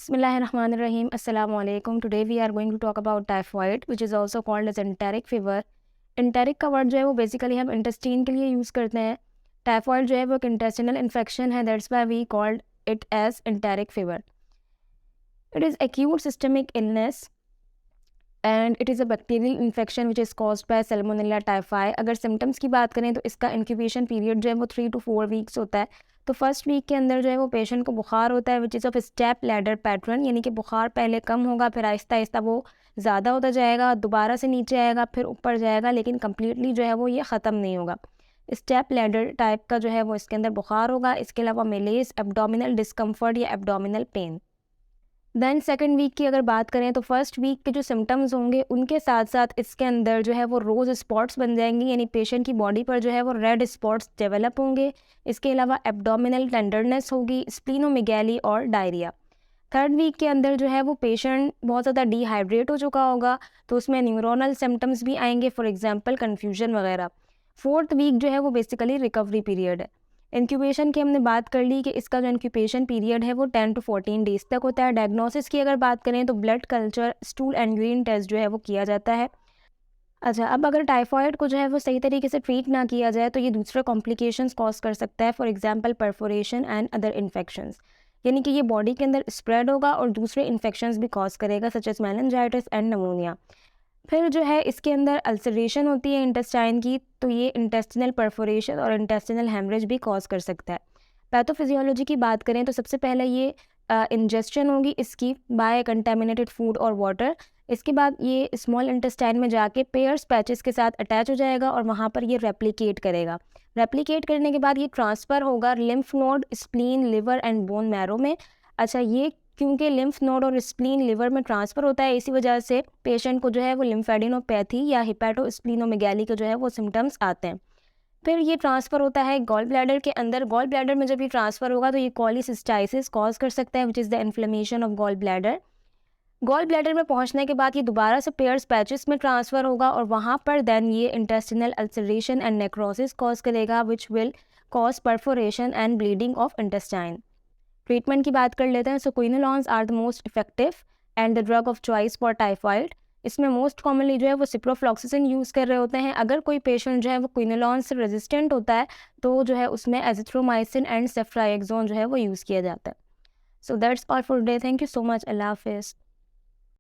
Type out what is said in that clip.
Bismillahirrahmanirrahim. Assalamu alaikum. Today we are going to talk about typhoid, which is also called as enteric fever. enteric का word जो है वो basically हम intestine के लिए use करते हैं. टाइफॉइड जो है वो एक इंटेस्टिनल इन्फेक्शन है. That's why we called it as enteric fever. It is acute systemic illness and it is a bacterial infection which is caused by salmonella typhi. अगर सिम्टम्स की बात करें तो इसका इंक्यूबेशन पीरियड जो है वो 3 to 4 वीक्स होता है. तो फर्स्ट वीक के अंदर जो है वो पेशेंट को बुखार होता है which is of step ladder pattern, यानी कि बुखार पहले कम होगा, फिर आहिस्ता आहिस्ता वो ज़्यादा होता जाएगा, दोबारा से नीचे आएगा, फिर ऊपर जाएगा, लेकिन कम्प्लीटली जो है वो ये ख़त्म नहीं होगा. स्टेप लैडर टाइप का जो है वो इसके अंदर बुखार होगा. इसके अलावा मेलेस, एब्डोमिनल डिस्कम्फर्ट या abdominal pain. Then second week की अगर बात करें तो फर्स्ट वीक के जो सिम्टम्स होंगे उनके साथ साथ इसके अंदर जो है वो रोज़ स्पॉट्स बन जाएंगी, यानी पेशेंट की बॉडी पर जो है वो रेड स्पॉट्स डेवलप होंगे. इसके अलावा एब्डोमिनल टेंडरनेस होगी, स्प्लीनोमेगैली और डायरिया. थर्ड वीक के अंदर जो है वो पेशेंट बहुत ज़्यादा डिहाइड्रेट हो चुका होगा, तो उसमें न्यूरोनल सिम्टम्स भी आएंगे, फॉर एग्जांपल कन्फ्यूजन वगैरह. फोर्थ वीक जो है वो बेसिकली रिकवरी पीरियड है. इंक्यूबेशन की हमने बात कर ली कि इसका जो इंक्यूबेशन पीरियड है वो 10 to 14 डेज़ तक होता है. डायग्नोसिस की अगर बात करें तो blood culture, stool and urine test जो है वो किया जाता है. अच्छा, अब अगर टाइफॉइड को जो है वो सही तरीके से ट्रीट ना किया जाए तो ये दूसरे कॉम्प्लिकेशंस कॉज कर सकता है, for example perforation and other infections, यानी कि ये बॉडी के अंदर स्प्रेड होगा और दूसरे इन्फेक्शंस भी कॉज करेगा, such as meningitis and pneumonia. फिर जो है इसके अंदर अल्सरेशन होती है इंटेस्टाइन की, तो ये इंटेस्टिनल परफोरेशन और इंटेस्टिनल हेमरेज भी कॉज कर सकता है. पैथोफिजियोलॉजी की बात करें तो सबसे पहले ये इंजेस्शन होगी इसकी बाय कंटेमिनेटेड फूड और वाटर. इसके बाद ये स्मॉल इंटेस्टाइन में जाके पेयर्स पैचेस के साथ अटैच हो जाएगा और वहाँ पर ये रेप्लिकेट करेगा. रेप्लिकेट करने के बाद ये ट्रांसफ़र होगा lymph node, spleen, liver and bone marrow में. अच्छा, ये क्योंकि लिम्फ नोड और स्प्लीन लिवर में ट्रांसफ़र होता है, इसी वजह से पेशेंट को जो है वो लिम्फेडिनोपैथी या हिपैटोस्प्लीनोमेगैली के जो है वो सिम्टम्स आते हैं. फिर ये ट्रांसफ़र होता है गॉल ब्लैडर के अंदर. गॉल ब्लैडर में जब ये ट्रांसफ़र होगा तो ये कॉलीसिस्टाइसिस कॉज कर सकता है, which is the inflammation of gall bladder. Gall bladder में पहुंचने के बाद ये दोबारा से पेयर्स पैचेस में ट्रांसफ़र होगा और वहाँ पर देन ये intestinal ulceration and necrosis cause करेगा, which will cause perforation and bleeding of intestine. Treatment की बात कर लेते हैं. So quinolones are the most effective and the drug of choice for typhoid. इसमें मोस्ट कॉमनली जो है वो सिप्रोफ्लॉक्सिसिन यूज़ कर रहे होते हैं. अगर कोई पेशेंट जो है वो क्विनोलॉन से रेजिस्टेंट होता है तो जो है उसमें एजिथ्रोमाइसिन एंड सेफ्ट्राइक्सोन जो है वो यूज़ किया जाता है. So that's all for today. Thank you so much. अल्लाह हाफिज़.